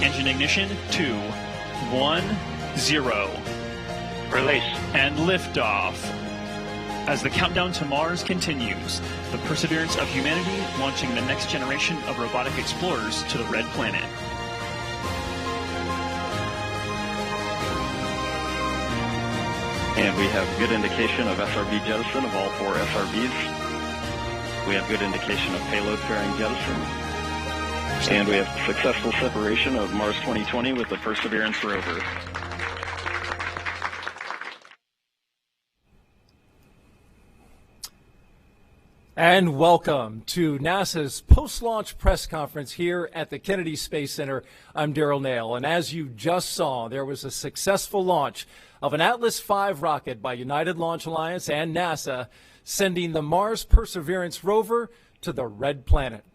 Engine ignition, 2, 1, 0. Release. And liftoff. As the countdown to Mars continues, the perseverance of humanity launching the next generation of robotic explorers to the Red Planet. And we have good indication of SRB jettison of all 4 SRBs. We have good indication of payload fairing jettison. And we have successful separation of Mars 2020 with the Perseverance rover. And welcome to NASA's post-launch press conference here at the Kennedy Space Center. I'm Darrell Nail, and as you just saw, there was a successful launch of an Atlas V rocket by United Launch Alliance and NASA, sending the Mars Perseverance rover to the Red Planet.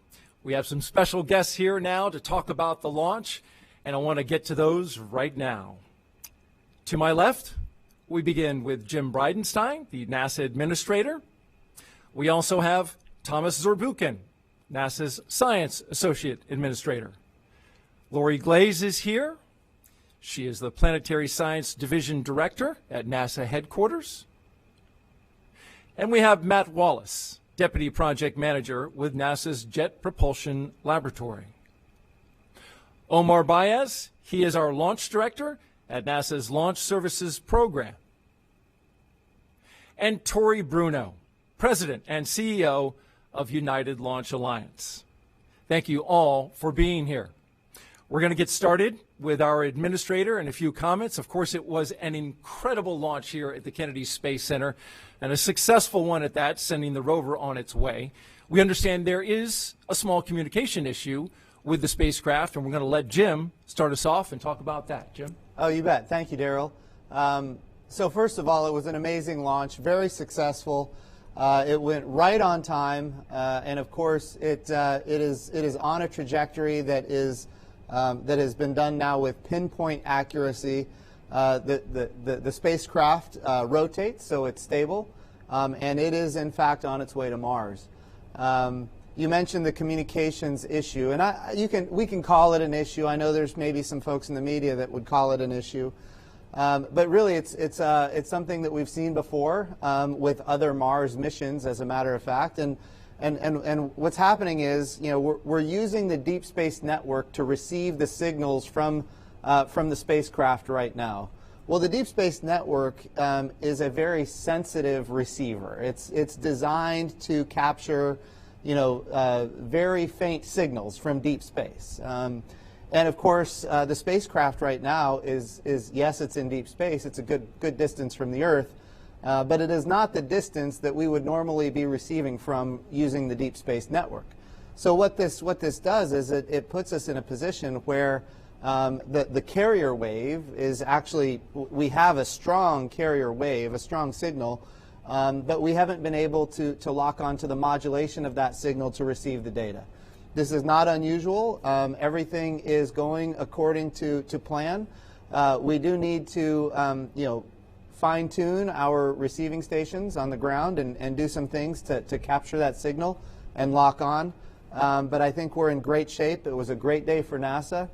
We have some special guests here now to talk about the launch, and I want to get to those right now. To my left, we begin with Jim Bridenstine, the NASA administrator. We also have Thomas Zurbuchen, NASA's Science Associate Administrator. Lori Glaze is here. She is the Planetary Science Division Director at NASA headquarters. And we have Matt Wallace, Deputy Project Manager with NASA's Jet Propulsion Laboratory. Omar Baez, he is our Launch Director at NASA's Launch Services Program. And Tori Bruno, President and CEO of United Launch Alliance. Thank you all for being here. We're going to get started with our administrator and a few comments. Of course, it was an incredible launch here at the Kennedy Space Center, and a successful one at that, sending the rover on its way. We understand there is a small communication issue with the spacecraft, and we're going to let Jim start us off and talk about that. Jim? Oh, you bet. Thank you, Darrell. So first of all, it was an amazing launch, very successful. It went right on time, and of course, it is on a trajectory that has been done now with pinpoint accuracy. The spacecraft rotates, so it's stable, and it is in fact on its way to Mars. You mentioned the communications issue, and we can call it an issue. I know there's maybe some folks in the media that would call it an issue. But really, it's something that we've seen before with other Mars missions, as a matter of fact. And what's happening is, we're using the Deep Space Network to receive the signals from the spacecraft right now. Well, the Deep Space Network is a very sensitive receiver. It's designed to capture, very faint signals from deep space. And of course, the spacecraft right now is yes, it's in deep space. It's a good distance from the Earth, but it is not the distance that we would normally be receiving from using the Deep Space Network. So what this does is it puts us in a position where the carrier wave is actually, we have a strong carrier wave, a strong signal, but we haven't been able to lock onto the modulation of that signal to receive the data. This is not unusual. Everything is going according to plan. We do need to, fine-tune our receiving stations on the ground and do some things to capture that signal and lock on. But I think we're in great shape. It was a great day for NASA.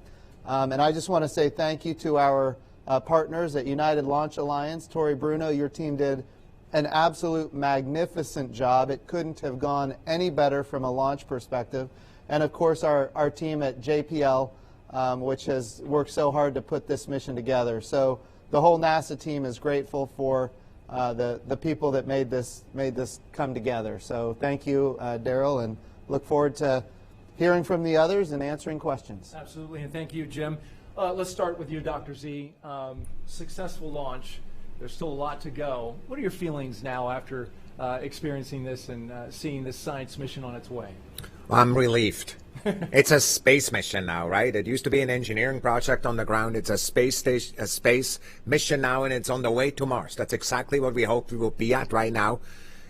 And I just want to say thank you to our partners at United Launch Alliance. Tori Bruno, your team did an absolute magnificent job. It couldn't have gone any better from a launch perspective. And of course, our team at JPL, which has worked so hard to put this mission together. So the whole NASA team is grateful for the people that made this come together. So thank you, Darrell, and look forward to hearing from the others and answering questions. Absolutely, and thank you, Jim. Let's start with you, Dr. Z. Successful launch. There's still a lot to go. What are your feelings now after experiencing this and seeing this science mission on its way? I'm relieved. It's a space mission now, right? It used to be an engineering project on the ground. It's a space mission now, and it's on the way to Mars. That's exactly what we hope we will be at right now.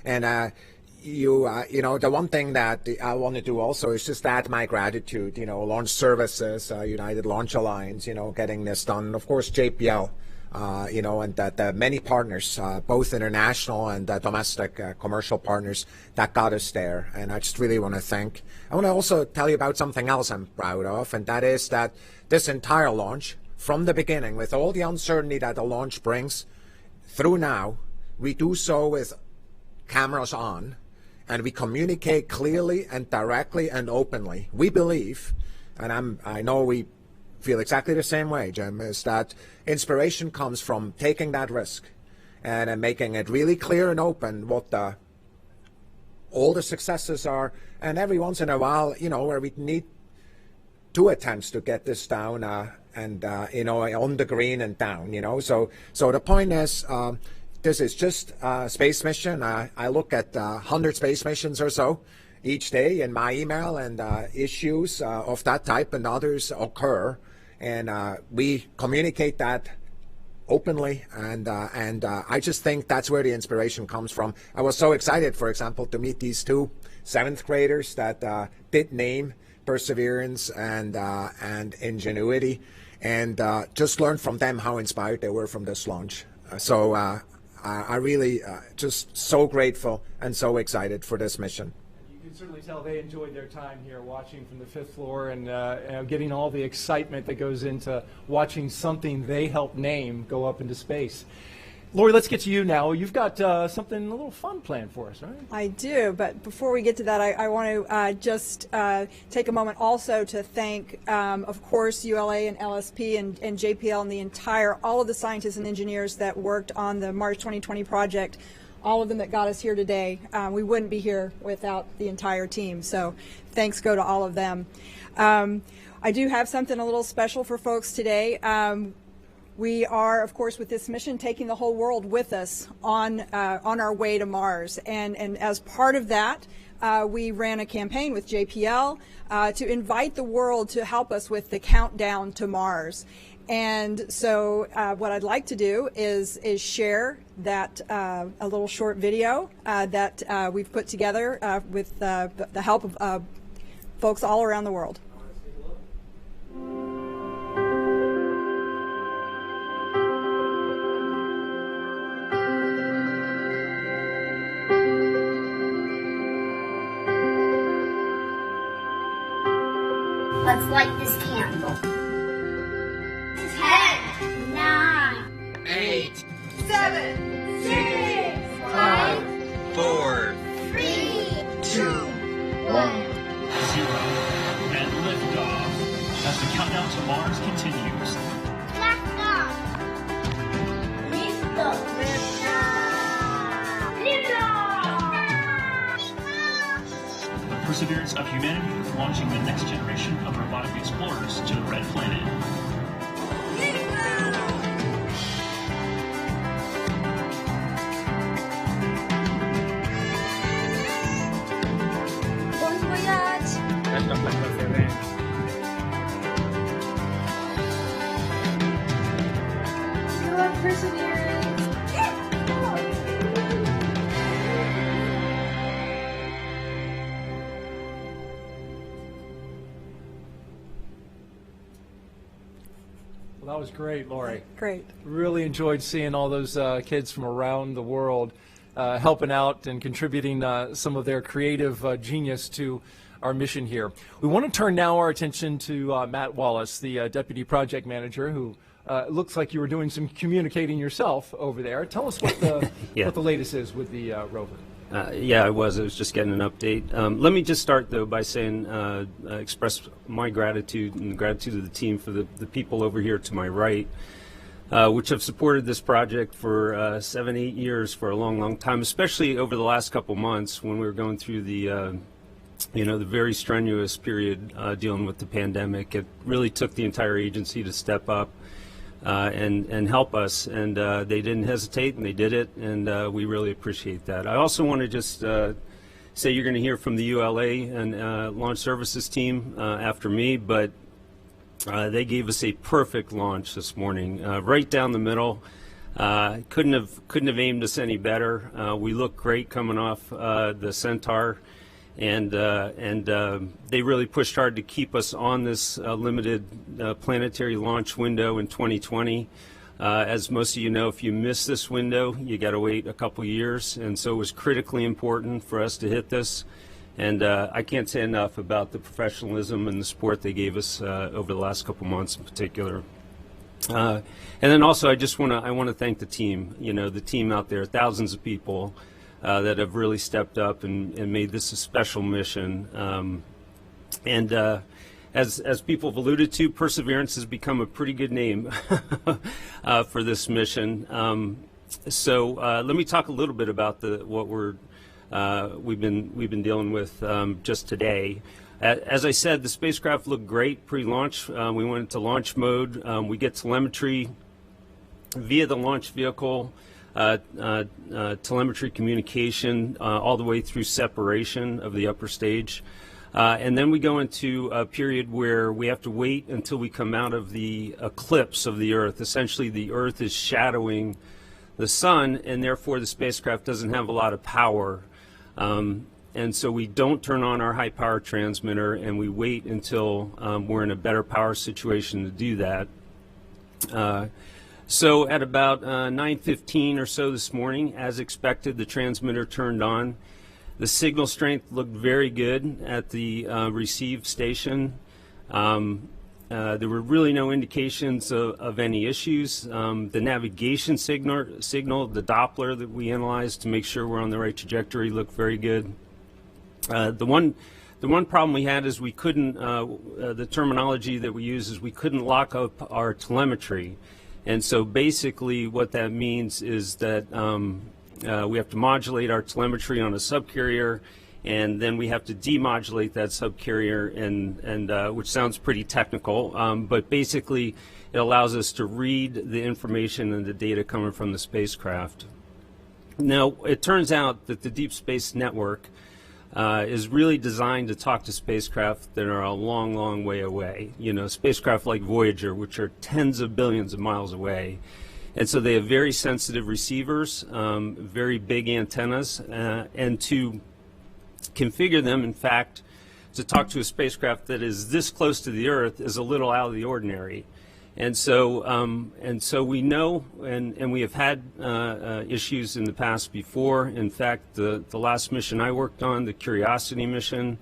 And the one thing that I want to do also is just add my gratitude. Launch Services, United Launch Alliance, getting this done. Of course, JPL. and that many partners, both international and domestic commercial partners, that got us there. And I just really want to thank. I want to also tell you about something else I'm proud of, and that is that this entire launch, from the beginning, with all the uncertainty that the launch brings, through now, we do so with cameras on, and we communicate clearly and directly and openly. We believe, and I know we feel exactly the same way, Jim, is that inspiration comes from taking that risk and making it really clear and open what all the successes are. And every once in a while, where we need 2 attempts to get this down on the green and down, So the point is, this is just a space mission. I look at 100 space missions or so each day in my email, and issues of that type and others occur. And we communicate that openly, and I just think that's where the inspiration comes from. I was so excited, for example, to meet these 2 7th graders that did name perseverance and ingenuity, and just learned from them how inspired they were from this launch. So I really just so grateful and so excited for this mission. You can certainly tell they enjoyed their time here watching from the 5th floor and getting all the excitement that goes into watching something they helped name go up into space. Lori, let's get to you now. You've got something, a little fun planned for us, right? I do, but before we get to that, I want to just take a moment also to thank, of course, ULA and LSP and JPL and all of the scientists and engineers that worked on the Mars 2020 project, all of them that got us here today. We wouldn't be here without the entire team, so thanks go to all of them. I do have something a little special for folks today. We are, of course, with this mission, taking the whole world with us on our way to Mars. And as part of that, we ran a campaign with JPL to invite the world to help us with the countdown to Mars. And so what I'd like to do is share that a little short video that we've put together with the help of folks all around the world. Let's light this candle. 10, 9, 8, 7, 6, 5, 4, 3, 2, 1. 0. And liftoff as the countdown to Mars continues. Blast off. Lift off. Lift off. Lift off. The perseverance of humanity launching the next generation of robotic explorers to the Red Planet. Bon voyage. Best of luck, Perseverance. Good luck, Perseverance. Well, that was great, Lori. Great. Really enjoyed seeing all those kids from around the world helping out and contributing some of their creative genius to our mission here. We want to turn now our attention to Matt Wallace, the Deputy Project Manager, who looks like you were doing some communicating yourself over there. Tell us what the, Yeah. what the latest is with the rover. Yeah, I was just getting an update. Let me just start, though, by saying, express my gratitude and the gratitude of the team for the people over here to my right, which have supported this project for 7, 8 years, for a long, long time, especially over the last couple months when we were going through the the very strenuous period dealing with the pandemic. It really took the entire agency to step up and help us, and they didn't hesitate, and they did it, and we really appreciate that. I also want to just say you're going to hear from the ULA and Launch Services team after me, but they gave us a perfect launch this morning, right down the middle. Couldn't have aimed us any better. We look great coming off the Centaur. And they really pushed hard to keep us on this limited planetary launch window in 2020. As most of you know, if you miss this window, you got to wait a couple years, and so it was critically important for us to hit this. And I can't say enough about the professionalism and the support they gave us over the last couple months in particular. And then also, I want to thank the team. You know, the team out there, thousands of people that have really stepped up and made this a special mission. As people have alluded to, Perseverance has become a pretty good name for this mission. So let me talk a little bit about what we've been dealing with just today. As I said, the spacecraft looked great pre-launch. We went into launch mode. We get telemetry via the launch vehicle, telemetry communication all the way through separation of the upper stage. And then we go into a period where we have to wait until we come out of the eclipse of the Earth. Essentially, the Earth is shadowing the sun, and therefore the spacecraft doesn't have a lot of power. And so we don't turn on our high power transmitter, and we wait until we're in a better power situation to do that. So at about 9:15 or so this morning, as expected, the transmitter turned on. The signal strength looked very good at the receive station. There were really no indications of any issues. The navigation signal, the Doppler that we analyzed to make sure we're on the right trajectory, looked very good. The one problem we had is we couldn't, the terminology that we use is we couldn't lock up our telemetry. And so basically what that means is that we have to modulate our telemetry on a subcarrier, and then we have to demodulate that subcarrier, and which sounds pretty technical, but basically it allows us to read the information and the data coming from the spacecraft. Now, it turns out that the Deep Space Network is really designed to talk to spacecraft that are a long, long way away. You know, spacecraft like Voyager, which are tens of billions of miles away. And so they have very sensitive receivers, very big antennas, and to configure them, in fact, to talk to a spacecraft that is this close to the Earth is a little out of the ordinary. And so we know, and we have had issues in the past before. In fact, the last mission I worked on, the Curiosity mission,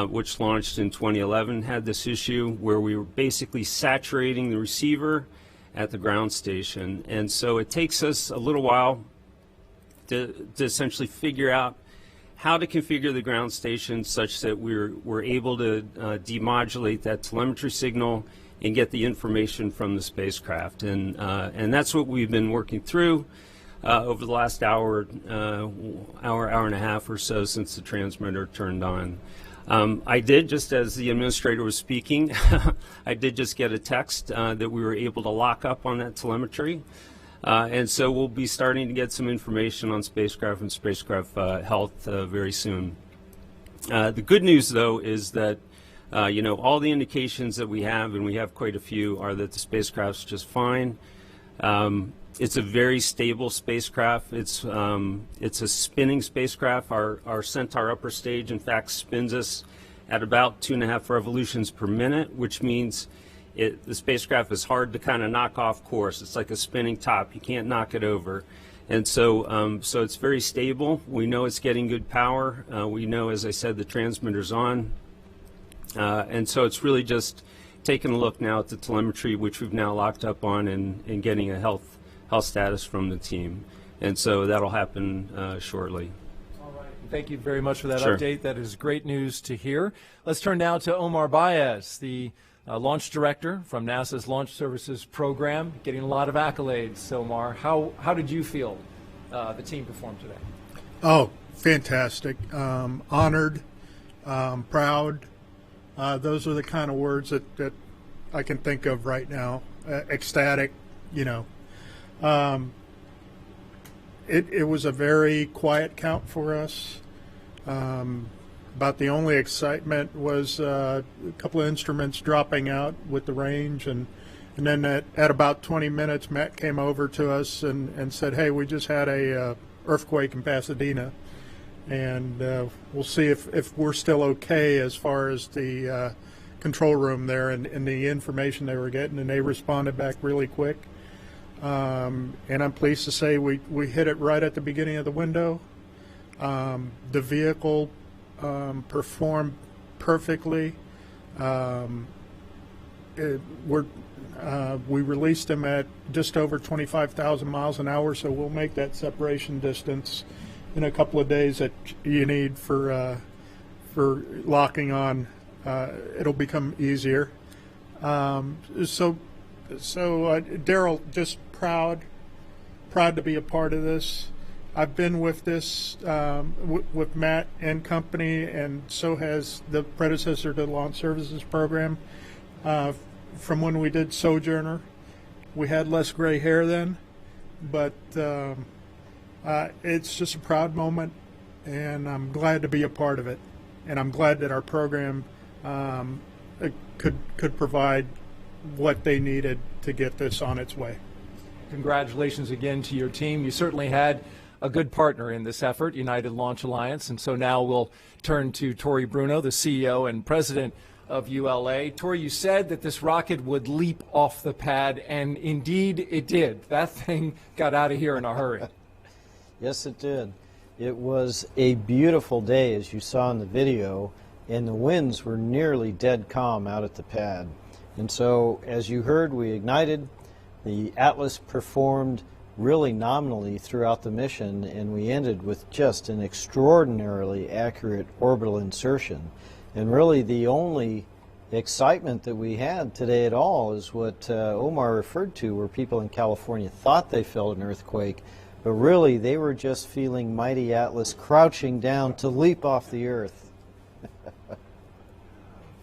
which launched in 2011, had this issue where we were basically saturating the receiver at the ground station. And so it takes us a little while to essentially figure out how to configure the ground station such that we're able to demodulate that telemetry signal and get the information from the spacecraft. And that's what we've been working through over the last hour and a half or so since the transmitter turned on. I did, just as the administrator was speaking, I did just get a text that we were able to lock up on that telemetry. And so we'll be starting to get some information on spacecraft and spacecraft health very soon. The good news, though, is that you know, all the indications that we have, and we have quite a few, are that the spacecraft's just fine. It's a very stable spacecraft. It's a spinning spacecraft. Our Centaur upper stage, in fact, spins us at about 2.5 revolutions per minute, which means the spacecraft is hard to kind of knock off course. It's like a spinning top. You can't knock it over. And so, so it's very stable. We know it's getting good power. We know, as I said, the transmitter's on. And so it's really just taking a look now at the telemetry, which we've now locked up on, and getting a health status from the team. And so that'll happen shortly. All right. Thank you very much for that Sure. update. That is great news to hear. Let's turn now to Omar Baez, the launch director from NASA's Launch Services Program, getting a lot of accolades. Omar, how did you feel the team performed today? Oh, fantastic. Honored, proud. Those are the kind of words that I can think of right now. Ecstatic, you know. It was a very quiet count for us. About the only excitement was a couple of instruments dropping out with the range, and then at about 20 minutes, Matt came over to us and said, "Hey, we just had a earthquake in Pasadena, and we'll see if we're still okay as far as the control room there and the information they were getting," and they responded back really quick. and I'm pleased to say we hit it right at the beginning of the window. The vehicle performed perfectly. We released them at just over 25,000 miles an hour, so we'll make that separation distance in a couple of days that you need for locking on. It'll become easier. So Daryl, just proud to be a part of this. I've been with this with Matt and company, and so has the predecessor to the Launch Services Program. From when we did Sojourner, we had less gray hair then, but it's just a proud moment, and I'm glad to be a part of it. And I'm glad that our program could provide what they needed to get this on its way. Congratulations again to your team. You certainly had a good partner in this effort, United Launch Alliance, and so now we'll turn to Tori Bruno, the CEO and president of ULA. Tori, you said that this rocket would leap off the pad, and indeed it did. That thing got out of here in a hurry. Yes, it did. It was a beautiful day, as you saw in the video, and the winds were nearly dead calm out at the pad. And so, as you heard, we ignited. The Atlas performed really nominally throughout the mission, and we ended with just an extraordinarily accurate orbital insertion. And really the only excitement that we had today at all is what Omar referred to, where people in California thought they felt an earthquake, but really they were just feeling mighty Atlas crouching down to leap off the earth.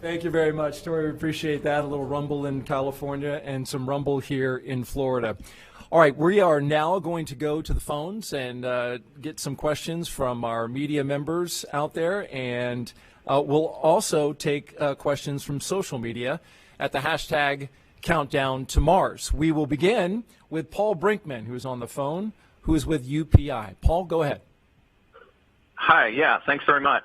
Thank you very much, Tori. We appreciate that. A little rumble in California and some rumble here in Florida. All right, we are now going to go to the phones and get some questions from our media members out there, and we'll also take questions from social media at the hashtag Countdown to Mars. We will begin with Paul Brinkman, who is on the phone, who is with UPI. Paul, go ahead. Hi, yeah, thanks very much.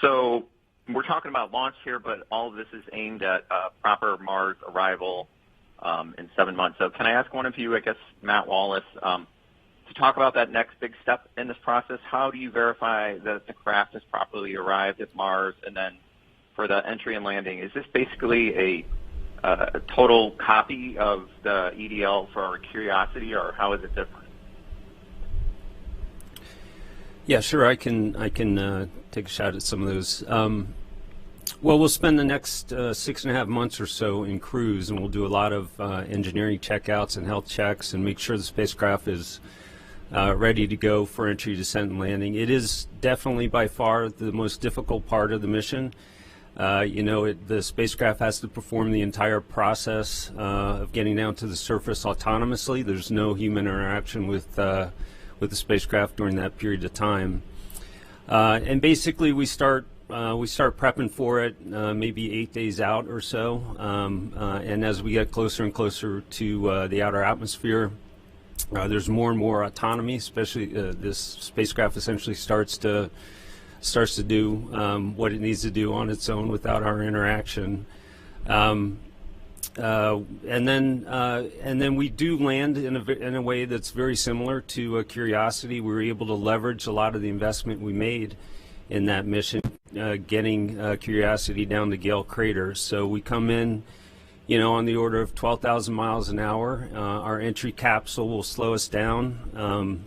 So we're talking about launch here, but all of this is aimed at proper Mars arrival in 7 months. So can I ask one of you, I guess Matt Wallace, to talk about that next big step in this process? How do you verify that the craft has properly arrived at Mars? And then for the entry and landing, is this basically a total copy of the EDL for our Curiosity, or how is it different? Yeah, sure. I can take a shot at some of those. Well, we'll spend the next 6.5 months or so in cruise, and we'll do a lot of engineering checkouts and health checks and make sure the spacecraft is ready to go for entry, descent, and landing. It is definitely by far the most difficult part of the mission. The spacecraft has to perform the entire process of getting down to the surface autonomously. There's no human interaction with the spacecraft during that period of time. And basically, we start prepping for it maybe 8 days out or so, and as we get closer and closer to the outer atmosphere, there's more and more autonomy. Especially this spacecraft essentially starts to do what it needs to do on its own without our interaction. And then we do land in a way that's very similar to Curiosity. We were able to leverage a lot of the investment we made in that mission, getting Curiosity down to Gale Crater. So we come in, on the order of 12,000 miles an hour. Our entry capsule will slow us down.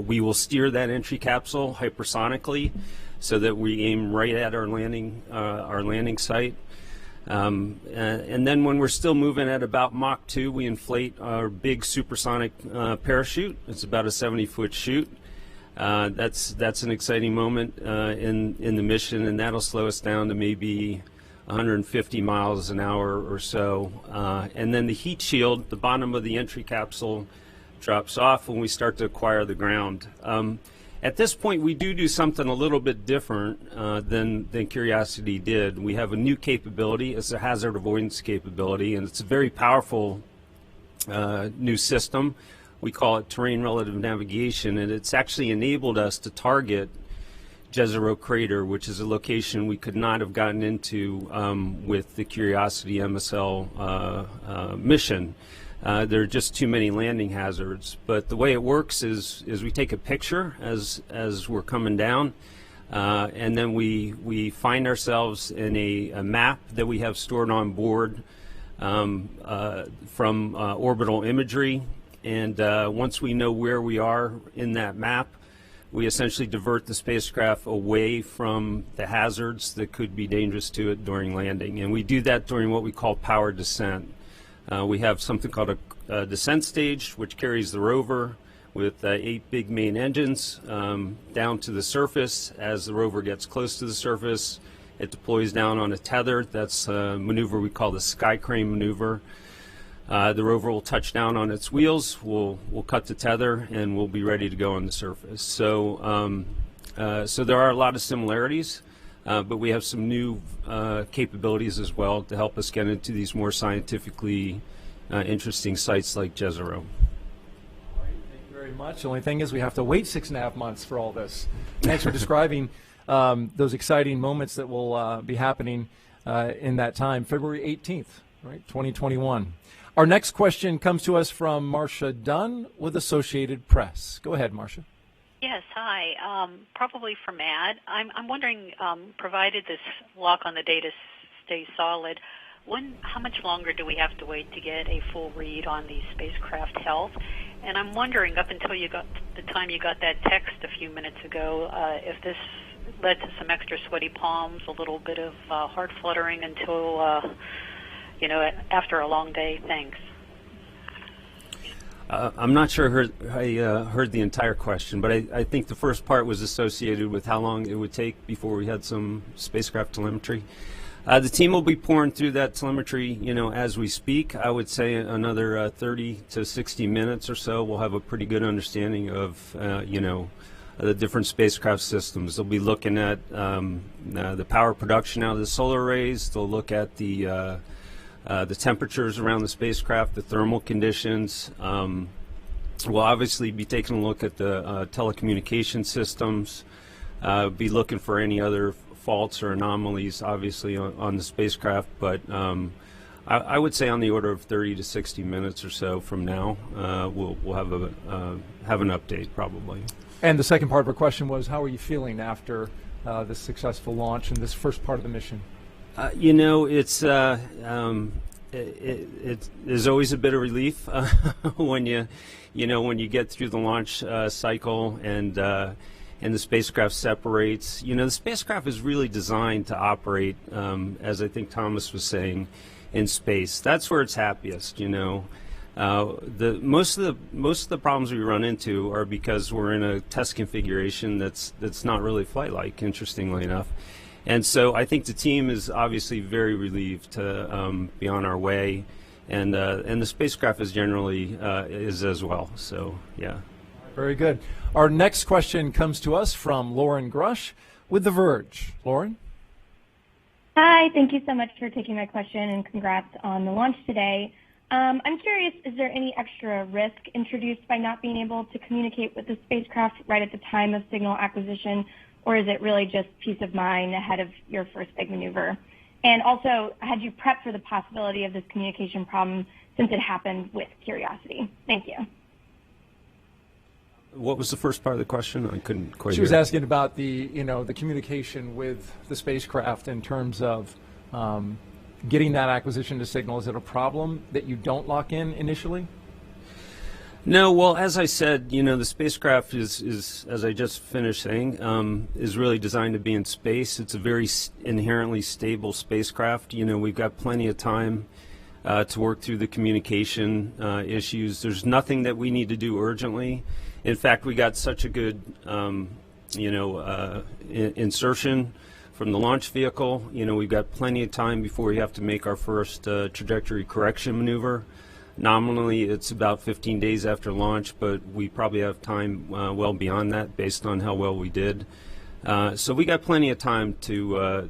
We will steer that entry capsule hypersonically so that we aim right at our landing site. And then when we're still moving at about Mach 2, we inflate our big supersonic parachute. It's about a 70-foot chute. That's an exciting moment in the mission, and that'll slow us down to maybe 150 miles an hour or so. And then the heat shield, the bottom of the entry capsule, drops off when we start to acquire the ground. At this point, we do something a little bit different than Curiosity did. We have a new capability. It's a hazard avoidance capability, and it's a very powerful new system. We call it terrain relative navigation, and it's actually enabled us to target Jezero Crater, which is a location we could not have gotten into with the Curiosity MSL mission. There are just too many landing hazards. But the way it works is we take a picture as we're coming down, and then we find ourselves in a map that we have stored on board from orbital imagery. And once we know where we are in that map, we essentially divert the spacecraft away from the hazards that could be dangerous to it during landing. And we do that during what we call powered descent. We have something called a descent stage, which carries the rover with 8 big main engines down to the surface. As the rover gets close to the surface, it deploys down on a tether. That's a maneuver we call the sky crane maneuver. The rover will touch down on its wheels, we'll cut the tether, and we'll be ready to go on the surface. So, so there are a lot of similarities, but we have some new capabilities as well to help us get into these more scientifically interesting sites like Jezero. Thank you very much. The only thing is we have to wait 6.5 months for all this. Thanks for describing those exciting moments that will be happening in that time, February 18th, right, 2021. Our next question comes to us from Marcia Dunn with Associated Press. Go ahead, Marcia. Yes, hi. Probably for Matt. I'm wondering, provided this lock on the data stays solid, how much longer do we have to wait to get a full read on the spacecraft health? And I'm wondering, up until the time you got that text a few minutes ago, if this led to some extra sweaty palms, a little bit of heart fluttering until after a long day. Thanks. I'm not sure I heard the entire question, but I think the first part was associated with how long it would take before we had some spacecraft telemetry. The team will be pouring through that telemetry, as we speak. I would say another 30 to 60 minutes or so. We'll have a pretty good understanding of, the different spacecraft systems. They'll be looking at the power production out of the solar arrays. They'll look at the temperatures around the spacecraft, the thermal conditions. We'll obviously be taking a look at the telecommunication systems, be looking for any other faults or anomalies, obviously, on the spacecraft. But I would say on the order of 30 to 60 minutes or so from now, we'll have an update probably. And the second part of her question was, how are you feeling after this successful launch and this first part of the mission? It is always a bit of relief when you get through the launch cycle and the spacecraft separates. The spacecraft is really designed to operate, as I think Thomas was saying, in space. That's where it's happiest. Most of the problems we run into are because we're in a test configuration that's not really flight-like, interestingly enough. And so I think the team is obviously very relieved to be on our way, and the spacecraft is generally is as well. So yeah. Very good. Our next question comes to us from Lauren Grush with The Verge. Lauren? Hi, thank you so much for taking my question, and congrats on the launch today. I'm curious, is there any extra risk introduced by not being able to communicate with the spacecraft right at the time of signal acquisition, or is it really just peace of mind ahead of your first big maneuver? And also, had you prepped for the possibility of this communication problem since it happened with Curiosity? Thank you. What was the first part of the question? I couldn't quite hear. She was asking about the communication with the spacecraft in terms of getting that acquisition to signal. Is it a problem that you don't lock in initially? No, well, as I said, the spacecraft is, as I just finished saying, is really designed to be in space. It's a very inherently stable spacecraft. We've got plenty of time to work through the communication issues. There's nothing that we need to do urgently. In fact, we got such a good, insertion from the launch vehicle. We've got plenty of time before we have to make our first trajectory correction maneuver. Nominally, it's about 15 days after launch, but we probably have time well beyond that based on how well we did. So we got plenty of time to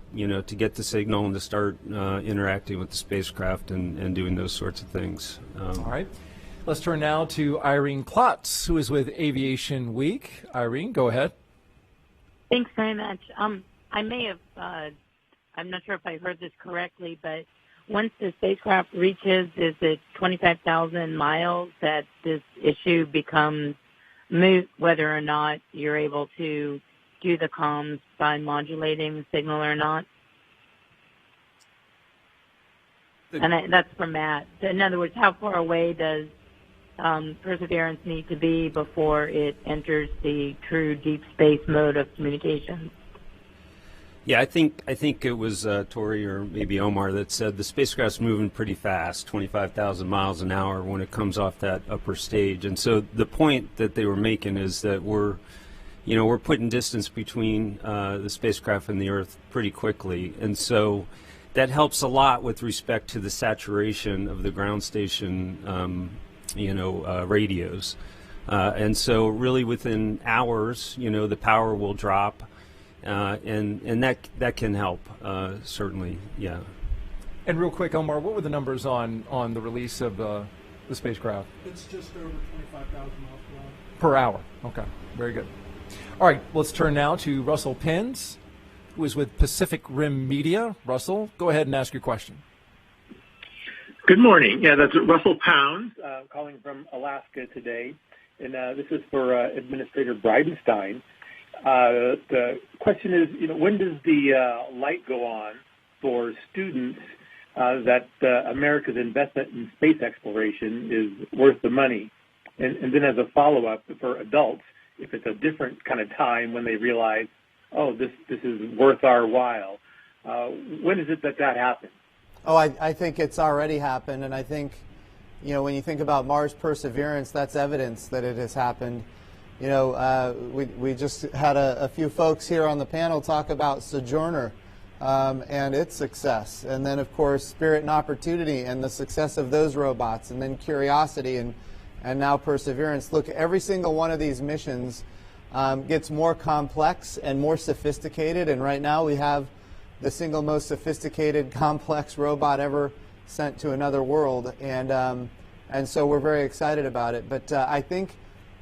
get the signal and to start interacting with the spacecraft and doing those sorts of things. All right. Let's turn now to Irene Klotz, who is with Aviation Week. Irene, go ahead. Thanks very much. I may have, I'm not sure if I heard this correctly, but once the spacecraft reaches, is it 25,000 miles that this issue becomes moot, whether or not you're able to do the comms by modulating the signal or not? And that's for Matt. In other words, how far away does Perseverance need to be before it enters the true deep space mode of communication? Yeah, I think it was Tori or maybe Omar that said the spacecraft's moving pretty fast, 25,000 miles an hour when it comes off that upper stage. And so the point that they were making is that we're putting distance between the spacecraft and the Earth pretty quickly, and so that helps a lot with respect to the saturation of the ground station, radios. And so really within hours, the power will drop, and that can help, certainly, yeah. And real quick, Omar, what were the numbers on the release of the spacecraft? It's just over 25,000 miles per hour. Okay, very good. All right, let's turn now to Russell Penns, who is with Pacific Rim Media. Russell, go ahead and ask your question. Good morning. Yeah, that's Russell Pounds, calling from Alaska today. And this is for Administrator Bridenstine. The question is, when does the light go on for students that America's investment in space exploration is worth the money? And then as a follow-up for adults, if it's a different kind of time when they realize, oh, this is worth our while. When is it that happens? Oh, I think it's already happened, and I think, when you think about Mars Perseverance, that's evidence that it has happened. We just had a few folks here on the panel talk about Sojourner and its success, and then, of course, Spirit and Opportunity and the success of those robots, and then Curiosity and now Perseverance. Look, every single one of these missions gets more complex and more sophisticated, and right now we have the single most sophisticated, complex robot ever sent to another world, and so we're very excited about it. But I think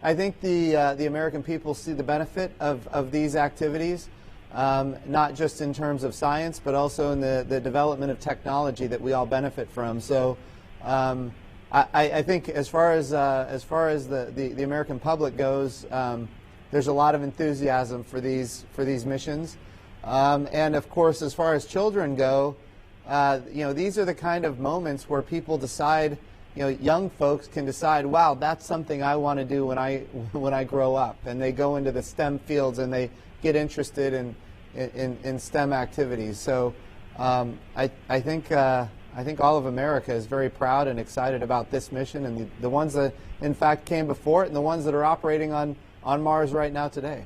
the American people see the benefit of these activities, not just in terms of science, but also in the development of technology that we all benefit from. So I think as far as the American public goes, there's a lot of enthusiasm for these missions, and of course, as far as children go, these are the kind of moments where people decide, young folks can decide, wow, that's something I want to do when I grow up, and they go into the STEM fields and they get interested in STEM activities. So I think all of America is very proud and excited about this mission, and the ones that in fact came before it, and the ones that are operating on Mars right now today.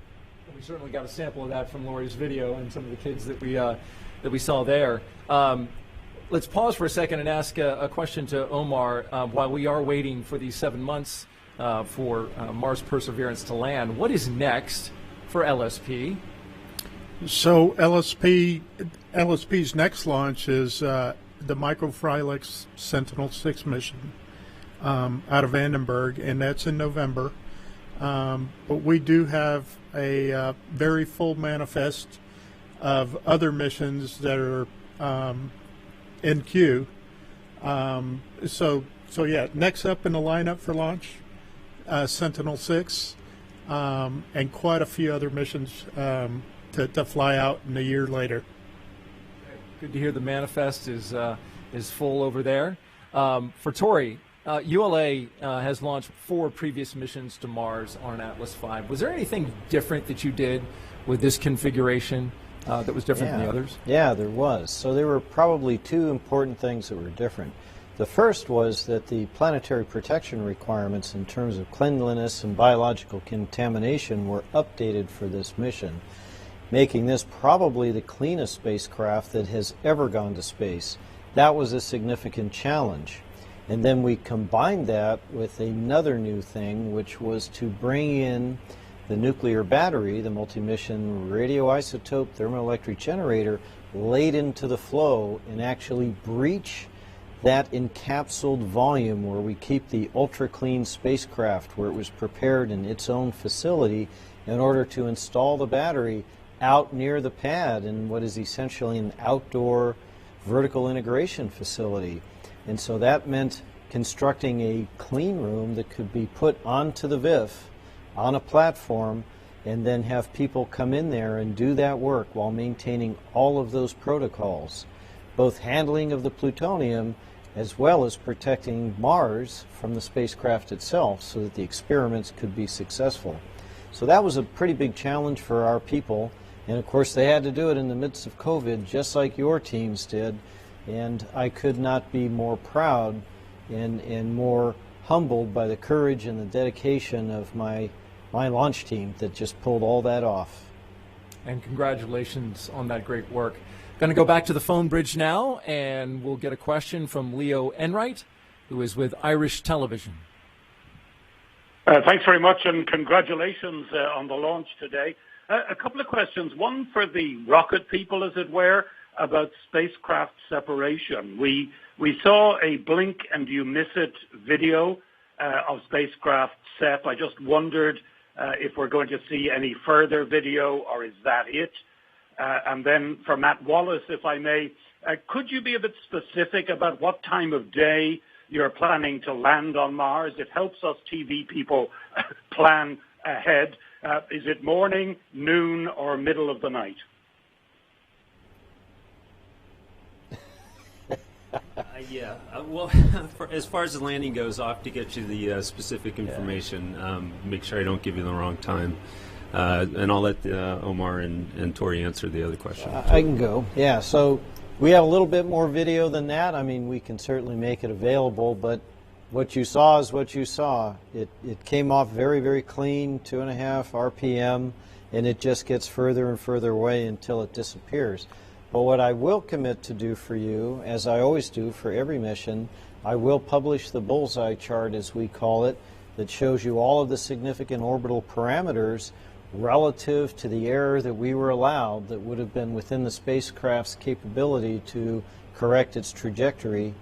We certainly got a sample of that from Lori's video and some of the kids that we saw there. Let's pause for a second and ask a question to Omar while we are waiting for these 7 months for Mars Perseverance to land. What is next for LSP? So LSP's next launch is the Microfrylix Sentinel-6 mission out of Vandenberg, and that's in November. But we do have a very full manifest of other missions that are in queue. So yeah, next up in the lineup for launch, Sentinel-6, and quite a few other missions to fly out in a year later. Good to hear the manifest is full over there. For Tori, ULA has launched 4 previous missions to Mars on an Atlas V. Was there anything different that you did with this configuration that was different than the others? Yeah, there was. So there were probably 2 important things that were different. The first was that the planetary protection requirements in terms of cleanliness and biological contamination were updated for this mission, making this probably the cleanest spacecraft that has ever gone to space. That was a significant challenge. And then we combined that with another new thing, which was to bring in the nuclear battery, the multi-mission radioisotope thermoelectric generator, late into the flow and actually breach that encapsulated volume where we keep the ultra-clean spacecraft, where it was prepared in its own facility in order to install the battery out near the pad in what is essentially an outdoor vertical integration facility. And so that meant constructing a clean room that could be put onto the VIF on a platform and then have people come in there and do that work while maintaining all of those protocols, both handling of the plutonium as well as protecting Mars from the spacecraft itself so that the experiments could be successful. So that was a pretty big challenge for our people, and of course they had to do it in the midst of COVID just like your teams did, and I could not be more proud and more humbled by the courage and the dedication of my launch team that just pulled all that off. And congratulations on that great work. Going to go back to the phone bridge now, and we'll get a question from Leo Enright, who is with Irish Television. Thanks very much, and congratulations on the launch today. A couple of questions. One for the rocket people, as it were, about spacecraft separation. We saw a blink and you miss it video of spacecraft SEP. I just wondered if we're going to see any further video, or is that it? And then for Matt Wallace, if I may, could you be a bit specific about what time of day you're planning to land on Mars? It helps us TV people plan ahead. Is it morning, noon, or middle of the night? Well, as far as the landing goes, I'll have to get you the specific information, make sure I don't give you the wrong time. And I'll let Omar and Tori answer the other question. I can go. Yeah, so we have a little bit more video than that. I mean, we can certainly make it available, but what you saw is what you saw. It came off very, very clean, 2.5 RPM, and it just gets further and further away until it disappears. But what I will commit to do for you, as I always do for every mission, I will publish the bullseye chart, as we call it, that shows you all of the significant orbital parameters relative to the error that we were allowed that would have been within the spacecraft's capability to correct its trajectory.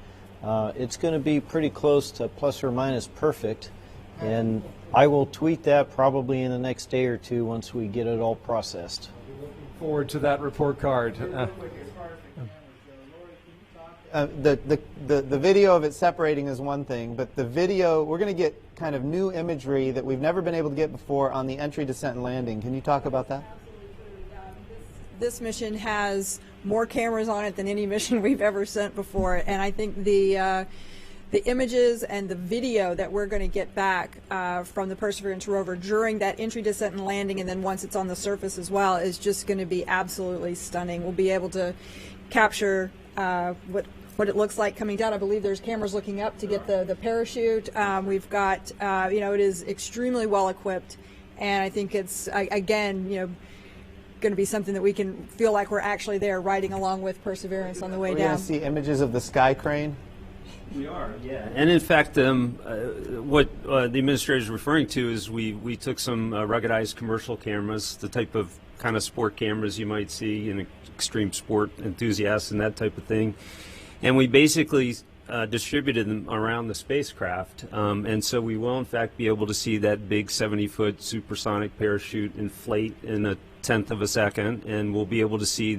It's going to be pretty close to plus or minus perfect, and I will tweet that probably in the next day or two once we get it all processed. Forward to that report card. The video of it separating is one thing, but the video, we're going to get kind of new imagery that we've never been able to get before on the entry, descent, and landing. Can you talk about that? This mission has more cameras on it than any mission we've ever sent before, and I think the images and the video that we're going to get back from the Perseverance rover during that entry, descent, and landing, and then once it's on the surface as well, is just going to be absolutely stunning. We'll be able to capture what it looks like coming down. I believe there's cameras looking up to get the parachute. We've got, it is extremely well equipped, and I think it's, again, going to be something that we can feel like we're actually there riding along with Perseverance on the way down. We're going to see images of the sky crane. We are, yeah. And in fact, what the administrator is referring to is we took some ruggedized commercial cameras, the type of kind of sport cameras you might see in extreme sport enthusiasts and that type of thing, and we basically distributed them around the spacecraft, and so we will in fact be able to see that big 70-foot supersonic parachute inflate in a tenth of a second, and we'll be able to see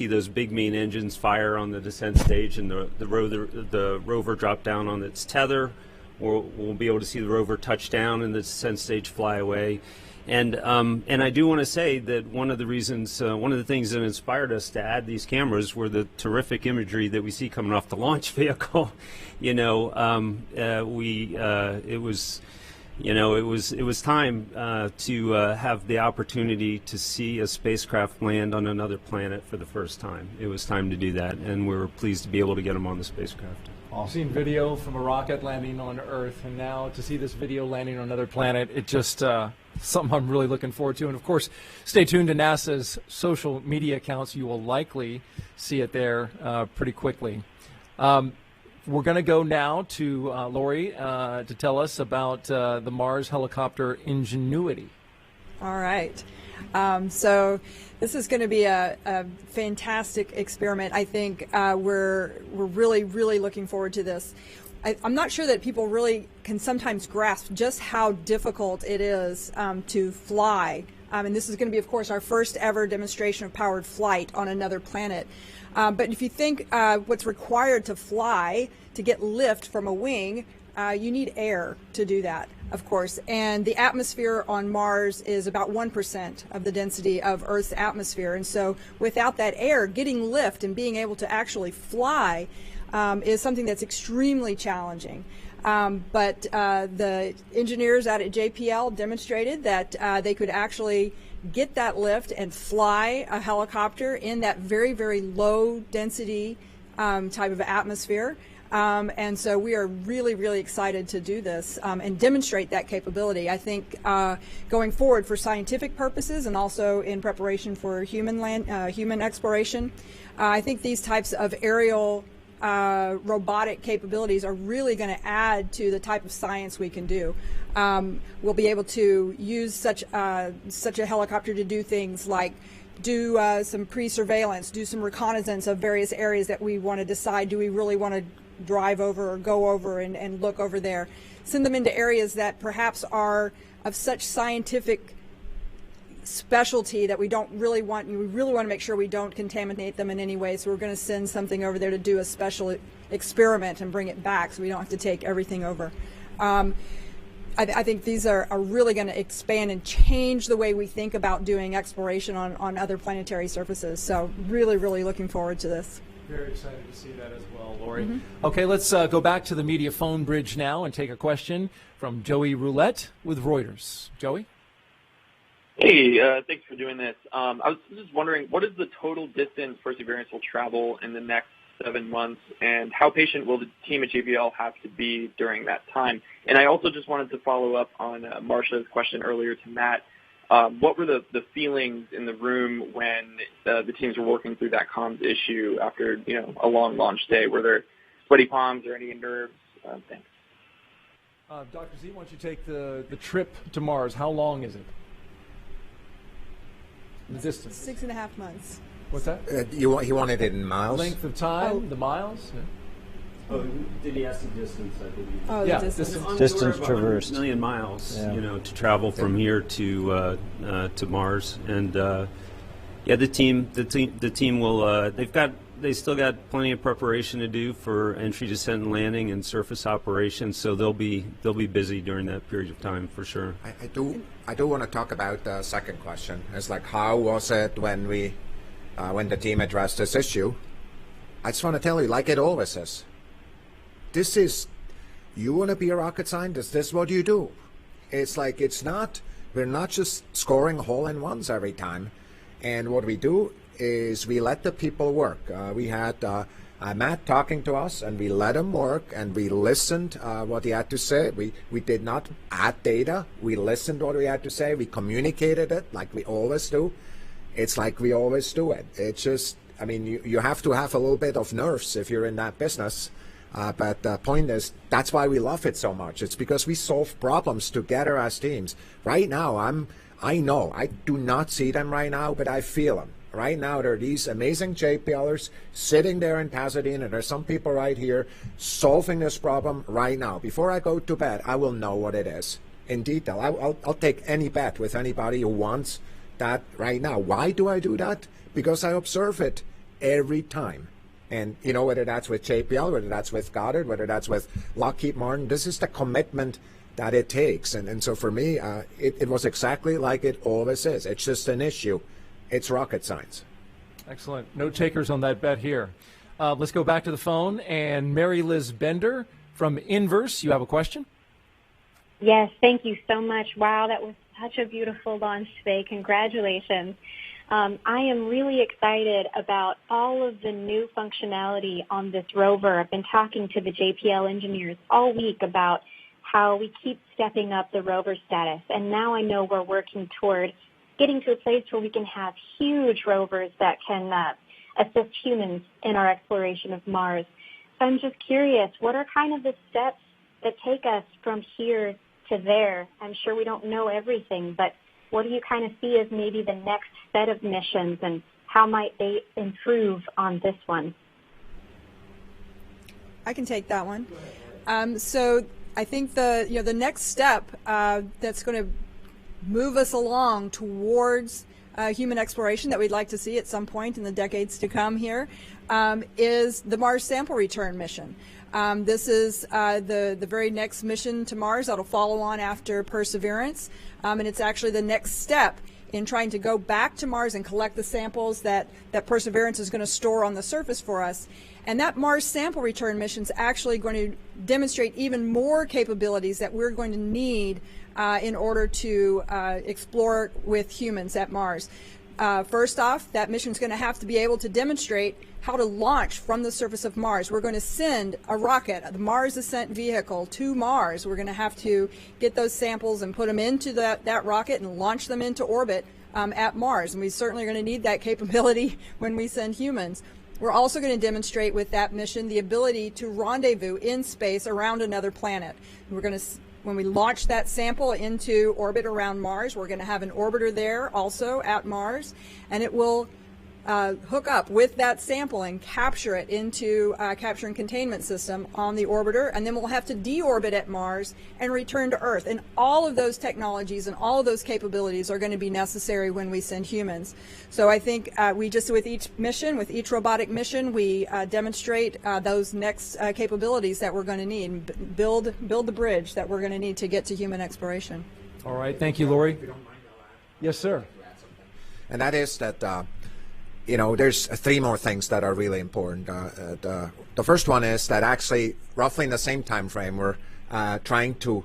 those big main engines fire on the descent stage, and the rover drop down on its tether. We'll be able to see the rover touch down and the descent stage fly away. And I do want to say that one of the reasons, one of the things that inspired us to add these cameras were the terrific imagery that we see coming off the launch vehicle. It was time to have the opportunity to see a spacecraft land on another planet for the first time. It was time to do that, and we were pleased to be able to get them on the spacecraft. I've seen video from a rocket landing on Earth, and now to see this video landing on another planet, it just something I'm really looking forward to. And of course, stay tuned to NASA's social media accounts. You will likely see it there pretty quickly. We're going to go now to Lori to tell us about the Mars helicopter Ingenuity. All right. So this is going to be a fantastic experiment. I think we're really, really looking forward to this. I'm not sure that people really can sometimes grasp just how difficult it is to fly And this is going to be, of course, our first ever demonstration of powered flight on another planet. But if you think what's required to fly, to get lift from a wing, you need air to do that, of course. And the atmosphere on Mars is about 1% of the density of Earth's atmosphere. And so without that air, getting lift and being able to actually fly is something that's extremely challenging. But the engineers out at JPL demonstrated that they could actually get that lift and fly a helicopter in that very, very low density type of atmosphere. And so we are really, really excited to do this and demonstrate that capability. I think going forward for scientific purposes and also in preparation for human exploration, I think these types of aerial robotic capabilities are really going to add to the type of science we can do. We'll be able to use such a helicopter to do things like do some pre-surveillance, do some reconnaissance of various areas that we want to decide, do we really want to drive over or go over and look over there. Send them into areas that perhaps are of such scientific specialty that we don't really want, we really want to make sure we don't contaminate them in any way. So we're going to send something over there to do a special experiment and bring it back so we don't have to take everything over. I think these are really going to expand and change the way we think about doing exploration on other planetary surfaces. So really, really looking forward to this. Very excited to see that as well, Lori. Okay, let's go back to the media phone bridge now and take a question from Joey Roulette with Reuters. Joey? Hey, thanks for doing this. I was just wondering, what is the total distance Perseverance will travel in the next 7 months, and how patient will the team at JPL have to be during that time? And I also just wanted to follow up on Marsha's question earlier to Matt. What were the feelings in the room when the teams were working through that comms issue after a long launch day? Were there sweaty palms or any nerves? Thanks. Dr. Z, why don't you take the trip to Mars? How long is it? The distance? 6.5 months. What's that? He wanted it in miles. Length of time, the miles? Yeah. Oh, did he ask the distance? I believe. Oh, yeah, the distance. Distance traversed. 100 million miles, Yeah. to travel from here to Mars, and the team will. They still got plenty of preparation to do for entry, descent, and landing, and surface operations. So they'll be busy during that period of time for sure. I do want to talk about the second question. It's like, how was it when the team addressed this issue? I just want to tell you, like it always is. This is, you want to be a rocket scientist, this is what you do. It's like, we're not just scoring hole-in-ones every time. And what we do is we let the people work. We had Matt talking to us, and we let him work, and we listened what he had to say. We did not add data. We listened what he had to say. We communicated it like we always do. It's like we always do it. It's just, I mean, you have to have a little bit of nerves if you're in that business. But the point is, that's why we love it so much. It's because we solve problems together as teams. Right now, I know, I do not see them right now, but I feel them. Right now, there are these amazing JPLers sitting there in Pasadena. There's some people right here solving this problem right now. Before I go to bed, I will know what it is in detail. I'll take any bet with anybody who wants that right now. Why do I do that? Because I observe it every time. And, whether that's with JPL, whether that's with Goddard, whether that's with Lockheed Martin, this is the commitment that it takes. And so for me, it was exactly like it always is. It's just an issue. It's rocket science. Excellent. No takers on that bet here. Let's go back to the phone. And Mary Liz Bender from Inverse, you have a question? Yes, thank you so much. Wow, that was such a beautiful launch today. Congratulations. I am really excited about all of the new functionality on this rover. I've been talking to the JPL engineers all week about how we keep stepping up the rover status, and now I know we're working toward getting to a place where we can have huge rovers that can assist humans in our exploration of Mars. So I'm just curious, what are kind of the steps that take us from here to there? I'm sure we don't know everything, but what do you kind of see as maybe the next set of missions, and how might they improve on this one? I can take that one. So I think the next step that's going to move us along towards human exploration that we'd like to see at some point in the decades to come here, is the Mars sample return mission. This is the very next mission to Mars that'll follow on after Perseverance, and it's actually the next step in trying to go back to Mars and collect the samples that Perseverance is going to store on the surface for us. And that Mars sample return mission is actually going to demonstrate even more capabilities that we're going to need in order to explore with humans at Mars. First off, that mission is going to have to be able to demonstrate how to launch from the surface of Mars. We're going to send a rocket, the Mars Ascent Vehicle, to Mars. We're going to have to get those samples and put them into that rocket and launch them into orbit at Mars. And we certainly are going to need that capability when we send humans. We're also going to demonstrate with that mission the ability to rendezvous in space around another planet. We're going to, when we launch that sample into orbit around Mars, we're going to have an orbiter there also at Mars, and it will hook up with that sample and capture it into capture and containment system on the orbiter, and then we'll have to deorbit at Mars and return to Earth. And all of those technologies and all of those capabilities are going to be necessary when we send humans. So I think we just, with each mission, with each robotic mission, we demonstrate those next capabilities that we're going to need, and build the bridge that we're going to need to get to human exploration. All right, thank you, Lori. Yes, sir. And that is that you know, there's three more things that are really important. The first one is that actually, roughly in the same time frame, we're trying to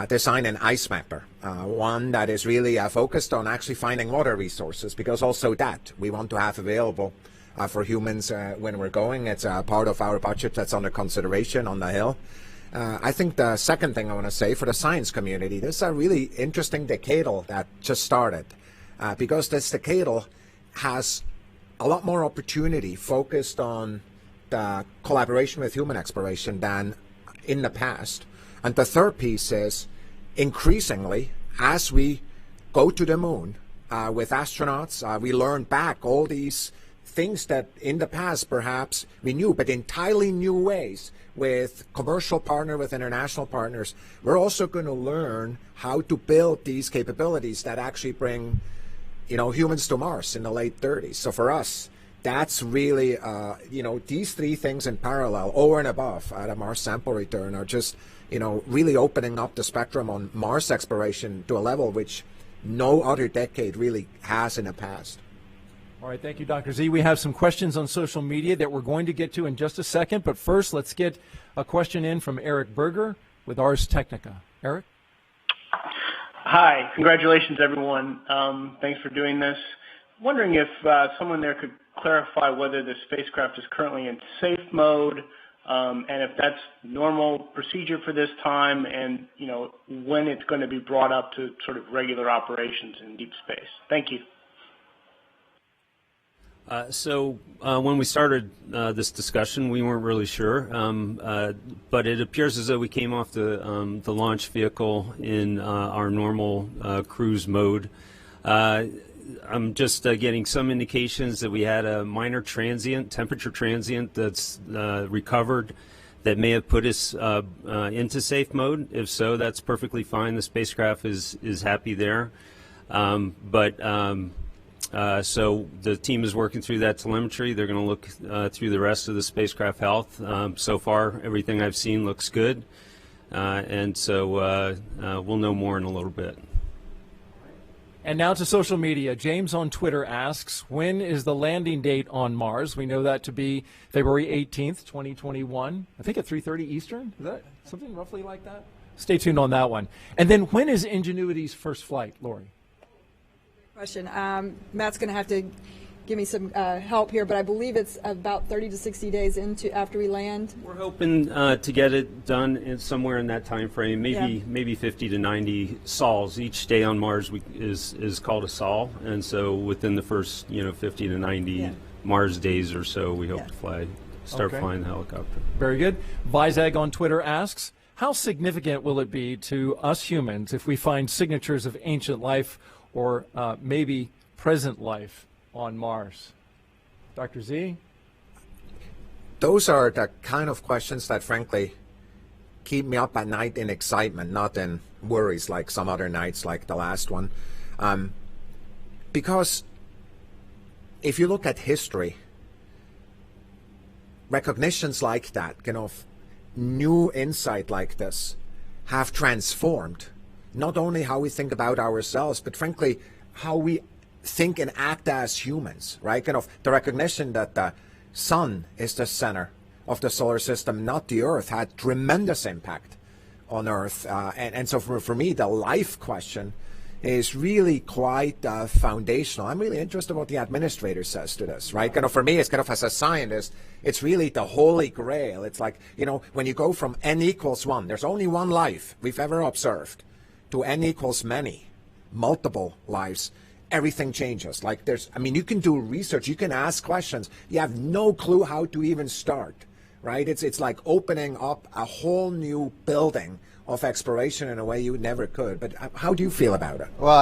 design an ice mapper, one that is really focused on actually finding water resources, because also that we want to have available for humans when we're going. It's part of our budget that's under consideration on the Hill. I think the second thing I want to say for the science community, this is a really interesting decadal that just started, because this decadal has a lot more opportunity focused on the collaboration with human exploration than in the past. And the third piece is, increasingly, as we go to the moon with astronauts, we learn back all these things that in the past perhaps we knew, but in entirely new ways with commercial partner, with international partners. We're also going to learn how to build these capabilities that actually bring, you know, humans to Mars in the late 30s. So for us, that's really, you know, these three things in parallel, over and above the Mars sample return, are just, you know, really opening up the spectrum on Mars exploration to a level which no other decade really has in the past. All right, thank you, Dr. Z. We have some questions on social media that we're going to get to in just a second, but first let's get a question in from Eric Berger with Ars Technica. Eric? Hi, congratulations, everyone. Thanks for doing this. Wondering if someone there could clarify whether the spacecraft is currently in safe mode, and if that's normal procedure for this time, and you know when it's going to be brought up to sort of regular operations in deep space. Thank you. So when we started this discussion, we weren't really sure, but it appears as though we came off the launch vehicle in our normal cruise mode. I'm just getting some indications that we had a minor temperature transient that's recovered that may have put us into safe mode. If so, that's perfectly fine. The spacecraft is happy there. So the team is working through that telemetry. They're going to look through the rest of the spacecraft health. So far, everything I've seen looks good. And so we'll know more in a little bit. And now to social media. James on Twitter asks, when is the landing date on Mars? We know that to be February 18th, 2021. I think at 3:30 Eastern. Is that something roughly like that? Stay tuned on that one. And then when is Ingenuity's first flight, Lori? Question. Matt's going to have to give me some help here, but I believe it's about 30 to 60 days after we land. We're hoping to get it done somewhere in that time frame, maybe 50 to 90 sols. Each day on Mars is called a sol, and so within the first 50 to 90 Mars days or so, we hope to start flying the helicopter. Very good. Vizag on Twitter asks, how significant will it be to us humans if we find signatures of ancient life or maybe present life on Mars? Dr. Z? Those are the kind of questions that, frankly, keep me up at night in excitement, not in worries like some other nights, like the last one, because if you look at history, recognitions like that, kind of new insight like this, have transformed not only how we think about ourselves, but frankly, how we think and act as humans, right? Kind of the recognition that the sun is the center of the solar system, not the Earth, had tremendous impact on Earth. And so for me, the life question is really quite foundational. I'm really interested in what the administrator says to this, right? Kind of for me, it's kind of as a scientist, it's really the holy grail. It's like, you know, when you go from n equals 1, there's only one life we've ever observed, to n equals many, multiple lives, everything changes. Like you can do research, you can ask questions, you have no clue how to even start, right? It's like opening up a whole new building of exploration in a way you never could. But how do you feel about it? Well,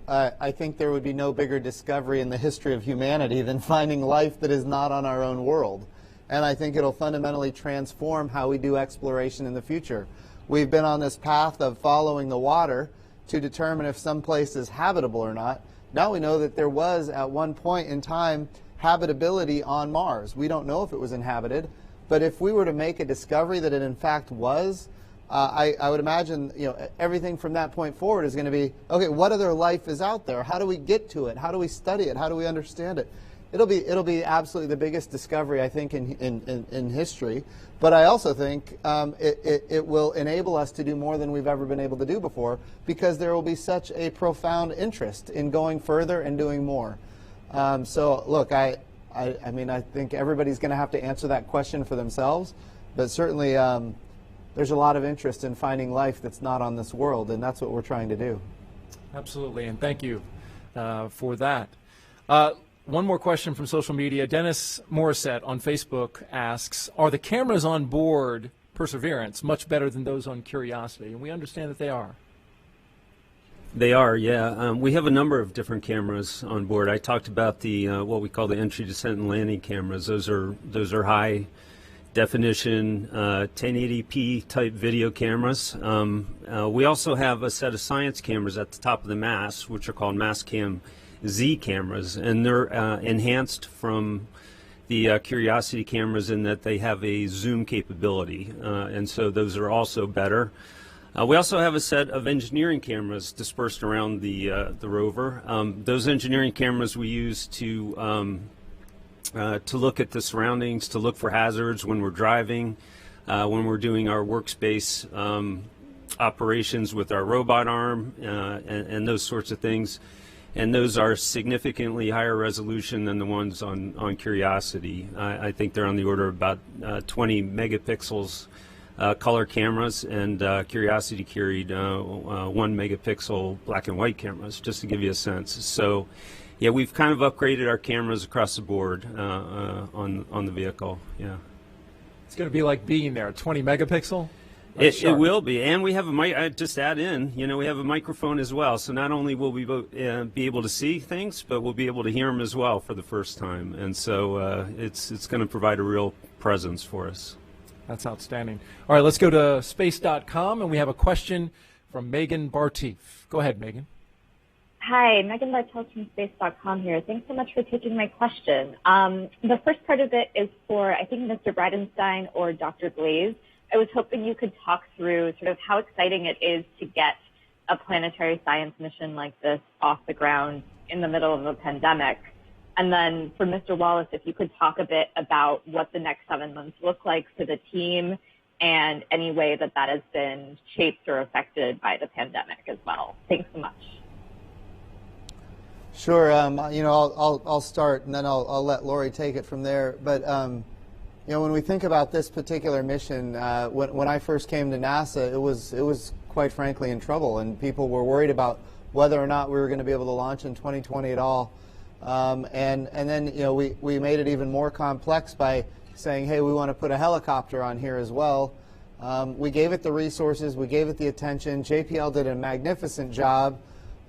I think there would be no bigger discovery in the history of humanity than finding life that is not on our own world. And I think it'll fundamentally transform how we do exploration in the future. We've been on this path of following the water to determine if some place is habitable or not. Now we know that there was, at one point in time, habitability on Mars. We don't know if it was inhabited, but if we were to make a discovery that it in fact was, I would imagine, you know, everything from that point forward is going to be, okay, what other life is out there? How do we get to it? How do we study it? How do we understand it? It'll be absolutely the biggest discovery, I think, in history. But I also think it will enable us to do more than we've ever been able to do before, because there will be such a profound interest in going further and doing more. So look, I mean, I think everybody's going to have to answer that question for themselves, but certainly there's a lot of interest in finding life that's not on this world, and that's what we're trying to do. Absolutely, and thank you for that. One more question from social media. Dennis Morissette on Facebook asks, are the cameras on board Perseverance much better than those on Curiosity? And we understand that they are. They are, yeah. We have a number of different cameras on board. I talked about the what we call the entry, descent, and landing cameras. Those are high definition 1080p type video cameras. We also have a set of science cameras at the top of the mast, which are called Mastcam Z cameras, and they're enhanced from the Curiosity cameras in that they have a zoom capability, and so those are also better. We also have a set of engineering cameras dispersed around the rover. Those engineering cameras we use to look at the surroundings, to look for hazards when we're driving, when we're doing our workspace operations with our robot arm, and those sorts of things. And those are significantly higher resolution than the ones on Curiosity. I think they're on the order of about 20 megapixels color cameras, and Curiosity carried 1 megapixel black and white cameras, just to give you a sense. So, yeah, we've kind of upgraded our cameras across the board on the vehicle. Yeah, it's going to be like being there, 20 megapixel. It will be, and we have a mic. I just add in, you know, we have a microphone as well. So not only will we be able to see things, but we'll be able to hear them as well for the first time. And so it's going to provide a real presence for us. That's outstanding. All right, let's go to space.com, and we have a question from Megan Barteef. Go ahead, Megan. Hi, Megan Barteef from space.com here. Thanks so much for taking my question. The first part of it is for, I think, Mr. Bridenstine or Dr. Glaze. I was hoping you could talk through sort of how exciting it is to get a planetary science mission like this off the ground in the middle of a pandemic. And then for Mr. Wallace, if you could talk a bit about what the next 7 months look like for the team and any way that that has been shaped or affected by the pandemic as well. Thanks so much. Sure. You know, I'll start, and then I'll let Lori take it from there. But you know, when we think about this particular mission, when I first came to NASA, it was quite frankly in trouble, and people were worried about whether or not we were going to be able to launch in 2020 at all. And then, you know, we made it even more complex by saying, hey, we want to put a helicopter on here as well. We gave it the resources, we gave it the attention. JPL did a magnificent job.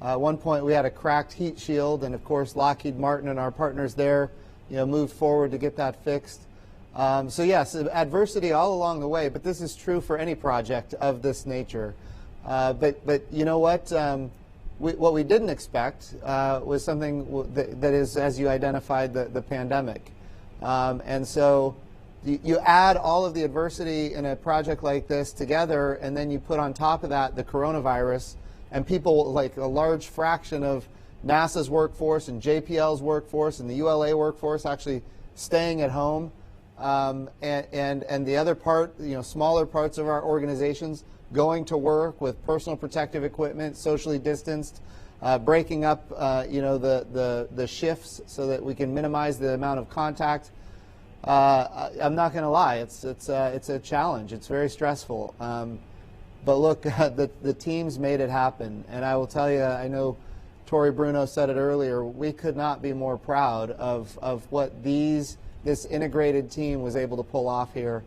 At one point we had a cracked heat shield, and of course Lockheed Martin and our partners there, you know, moved forward to get that fixed. So yes, adversity all along the way, but this is true for any project of this nature. But you know what? What we didn't expect was something that is, as you identified, the pandemic. And so you add all of the adversity in a project like this together, and then you put on top of that the coronavirus, and people, like a large fraction of NASA's workforce and JPL's workforce and the ULA workforce actually staying at home, and the other part, smaller parts of our organizations going to work with personal protective equipment, socially distanced, breaking up, the shifts so that we can minimize the amount of contact. I'm not going to lie, it's a challenge. It's very stressful. But look, the teams made it happen, and I will tell you, I know Tori Bruno said it earlier, we could not be more proud of what this integrated team was able to pull off here.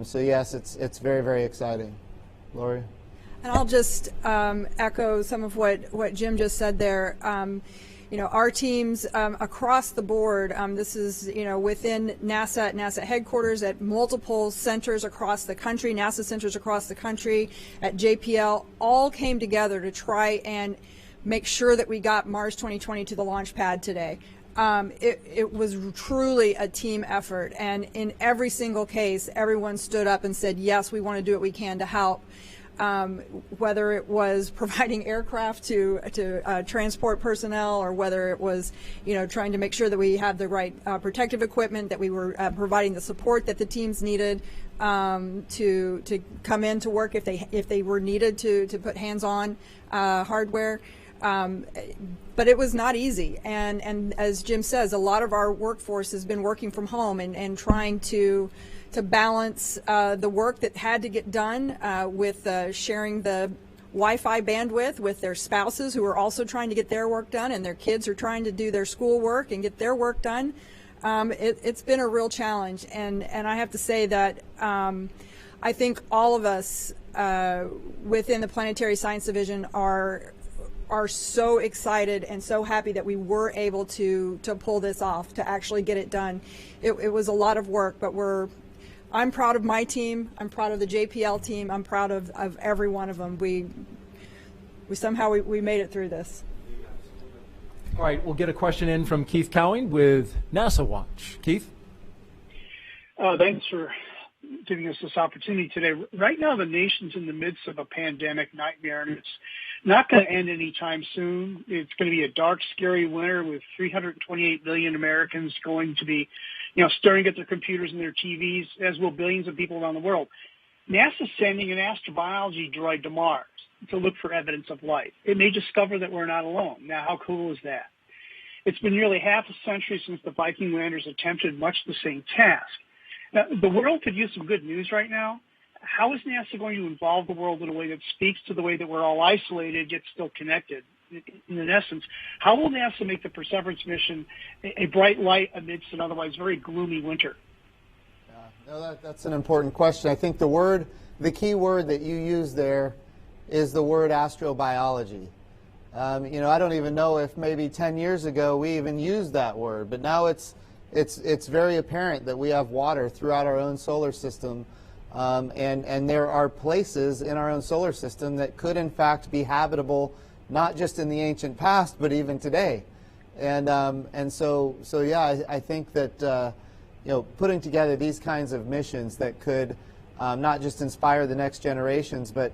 So yes, it's very, very exciting. Lori? And I'll just echo some of what Jim just said there. Our teams across the board, this is, within NASA headquarters, at multiple centers across the country, NASA centers across the country, at JPL, all came together to try and make sure that we got Mars 2020 to the launch pad today. It was truly a team effort, and in every single case, everyone stood up and said, yes, we want to do what we can to help. Whether it was providing aircraft to transport personnel, or whether it was, trying to make sure that we have the right protective equipment, that we were providing the support that the teams needed to come in to work if they were needed to put hands on hardware. But it was not easy, and as Jim says, a lot of our workforce has been working from home and trying to balance the work that had to get done with sharing the Wi-Fi bandwidth with their spouses, who are also trying to get their work done, and their kids are trying to do their school work and get their work done. It's been a real challenge, and I have to say that I think all of us within the Planetary Science Division are so excited and so happy that we were able to pull this off, to actually get it done. It was a lot of work, but I'm proud of my team. I'm proud of the JPL team. I'm proud of every one of them. We somehow made it through this. All right, we'll get a question in from Keith Cowing with NASA Watch. Keith? Thanks for giving us this opportunity today. Right now, the nation's in the midst of a pandemic nightmare, and it's not going to end anytime soon. It's going to be a dark, scary winter with 328 million Americans going to be, staring at their computers and their TVs, as will billions of people around the world. NASA's sending an astrobiology droid to Mars to look for evidence of life. It may discover that we're not alone. Now, how cool is that? It's been nearly half a century since the Viking landers attempted much the same task. Now, the world could use some good news right now. How is NASA going to involve the world in a way that speaks to the way that we're all isolated yet still connected? In essence, how will NASA make the Perseverance mission a bright light amidst an otherwise very gloomy winter? No, that's an important question. I think the key word that you use there is the word astrobiology. I don't even know if maybe 10 years ago we even used that word, but now it's very apparent that we have water throughout our own solar system, and there are places in our own solar system that could in fact be habitable, not just in the ancient past, but even today. And so yeah, I think that putting together these kinds of missions that could not just inspire the next generations, but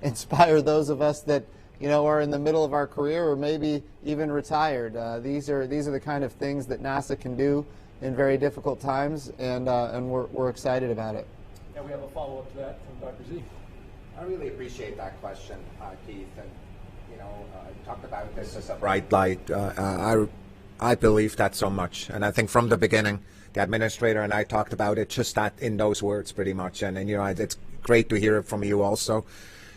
inspire those of us that are in the middle of our career or maybe even retired. These are the kind of things that NASA can do in very difficult times, and we're excited about it. Yeah, we have a follow-up to that from Dr. Z. I really appreciate that question, Keith. And you talked about this as a bright light. I believe that so much, and I think from the beginning, the administrator and I talked about it just that in those words, pretty much. And it's great to hear it from you also.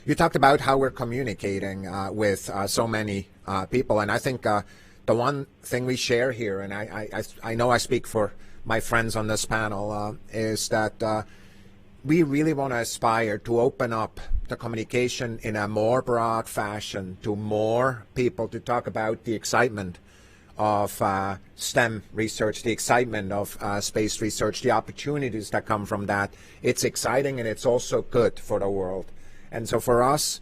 You talked about how we're communicating with so many people, and I think the one thing we share here, and I know I speak for my friends on this panel, is that we really want to aspire to open up the communication in a more broad fashion to more people, to talk about the excitement of STEM research, the excitement of space research, the opportunities that come from that. It's exciting, and it's also good for the world. And so for us,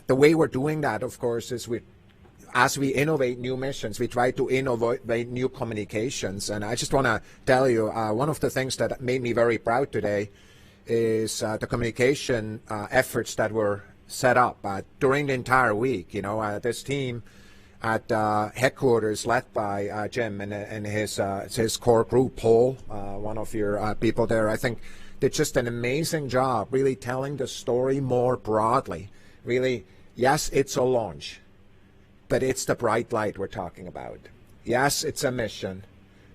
the way we're doing that, of course, is as we innovate new missions, we try to innovate new communications. And I just want to tell you, one of the things that made me very proud today is the communication efforts that were set up during the entire week. This team at headquarters, led by Jim and his core group, Paul, one of your people there, I think did just an amazing job really telling the story more broadly. Really, yes, it's a launch, but it's the bright light we're talking about. Yes, it's a mission,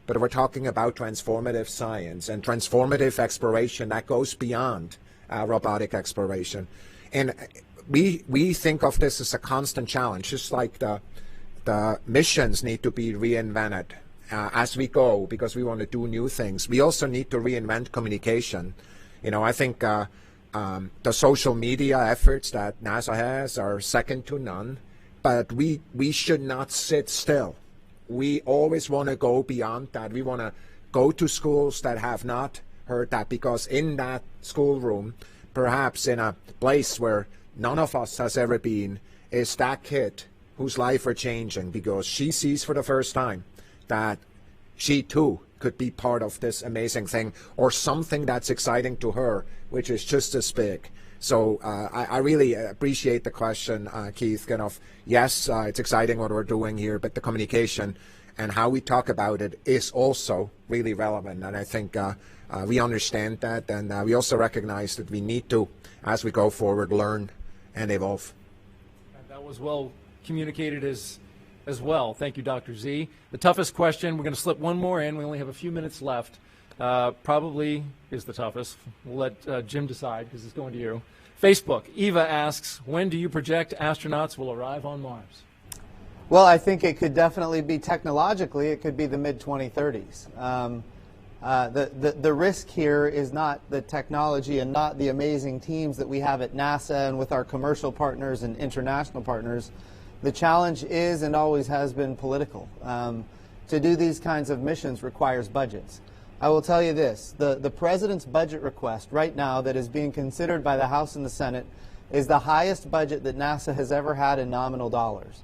but we're talking about transformative science and transformative exploration that goes beyond robotic exploration. And we think of this as a constant challenge, just like the missions need to be reinvented as we go, because we want to do new things. We also need to reinvent communication. I think the social media efforts that NASA has are second to none, but we should not sit still. We always want to go beyond that. We want to go to schools that have not heard that, because in that schoolroom, perhaps in a place where none of us has ever been, is that kid whose life are changing because she sees for the first time that she too could be part of this amazing thing, or something that's exciting to her, which is just as big. So I really appreciate the question, Keith. Yes, it's exciting what we're doing here, but the communication and how we talk about it is also really relevant. And I think we understand that, and we also recognize that we need to, as we go forward, learn and evolve. That was well communicated as well. Thank you, Dr. Z. The toughest question, we're going to slip one more in. We only have a few minutes left. Probably is the toughest. We'll let Jim decide, because it's going to you. Facebook, Eva asks, when do you project astronauts will arrive on Mars? Well, I think it could definitely be technologically, it could be the mid-2030s. The risk here is not the technology and not the amazing teams that we have at NASA and with our commercial partners and international partners. The challenge is and always has been political. To do these kinds of missions requires budgets. I will tell you this, the President's budget request right now that is being considered by the House and the Senate is the highest budget that NASA has ever had in nominal dollars.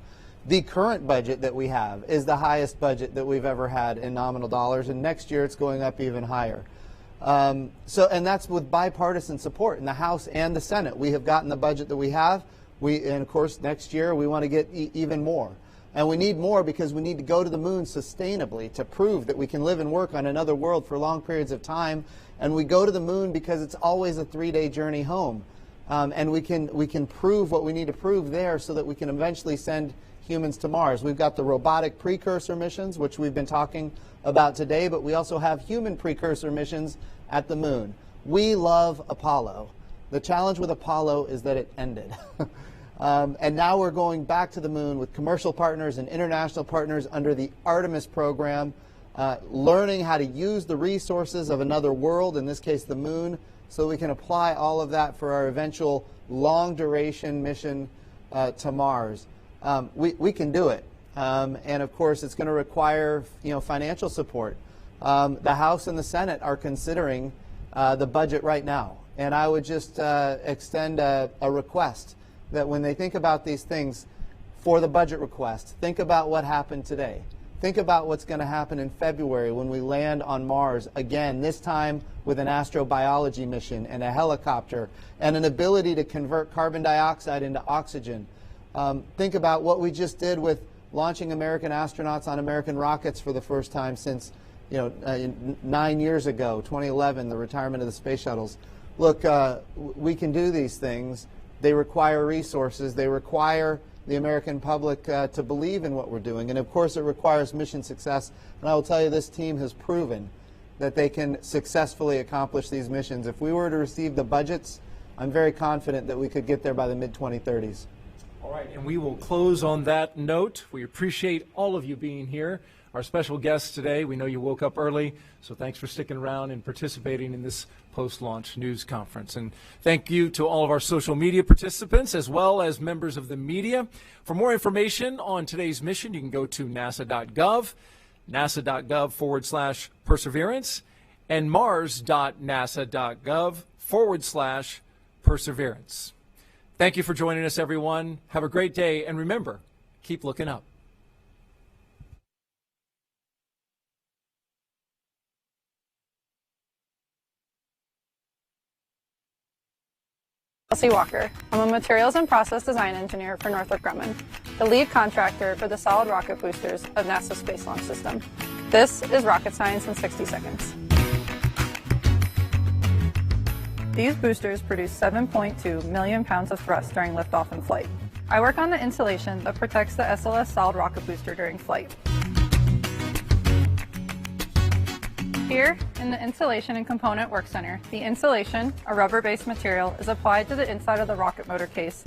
The current budget that we have is the highest budget that we've ever had in nominal dollars, and next year it's going up even higher. And that's with bipartisan support in the House and the Senate. We have gotten the budget that we have. And of course, next year we want to get even more. And we need more because we need to go to the moon sustainably to prove that we can live and work on another world for long periods of time. And we go to the moon because it's always a 3-day journey home. And we can prove what we need to prove there so that we can eventually send humans to Mars. We've got the robotic precursor missions, which we've been talking about today, but we also have human precursor missions at the moon. We love Apollo. The challenge with Apollo is that it ended. And now we're going back to the moon with commercial partners and international partners under the Artemis program, learning how to use the resources of another world, in this case the moon, so we can apply all of that for our eventual long-duration mission to Mars. We can do it. And of course, it's going to require financial support. The House and the Senate are considering the budget right now. And I would just extend a request that when they think about these things for the budget request, think about what happened today. Think about what's going to happen in February when we land on Mars again, this time with an astrobiology mission and a helicopter and an ability to convert carbon dioxide into oxygen. Think about what we just did with launching American astronauts on American rockets for the first time since 9 years ago, 2011, the retirement of the space shuttles. Look, we can do these things. They require resources. They require the American public to believe in what we're doing. And of course, it requires mission success. And I will tell you, this team has proven that they can successfully accomplish these missions. If we were to receive the budgets, I'm very confident that we could get there by the mid-2030s. All right, and we will close on that note. We appreciate all of you being here. Our special guests today, we know you woke up early, so thanks for sticking around and participating in this post-launch news conference. And thank you to all of our social media participants as well as members of the media. For more information on today's mission, you can go to nasa.gov, nasa.gov/perseverance, and mars.nasa.gov/perseverance. Thank you for joining us, everyone. Have a great day, and remember, keep looking up. Chelsea Walker. I'm a materials and process design engineer for Northrop Grumman, the lead contractor for the solid rocket boosters of NASA's Space Launch System. This is rocket science in 60 seconds. These boosters produce 7.2 million pounds of thrust during liftoff and flight. I work on the insulation that protects the SLS solid rocket booster during flight. Here, in the Insulation and Component Work Center, the insulation, a rubber-based material, is applied to the inside of the rocket motor case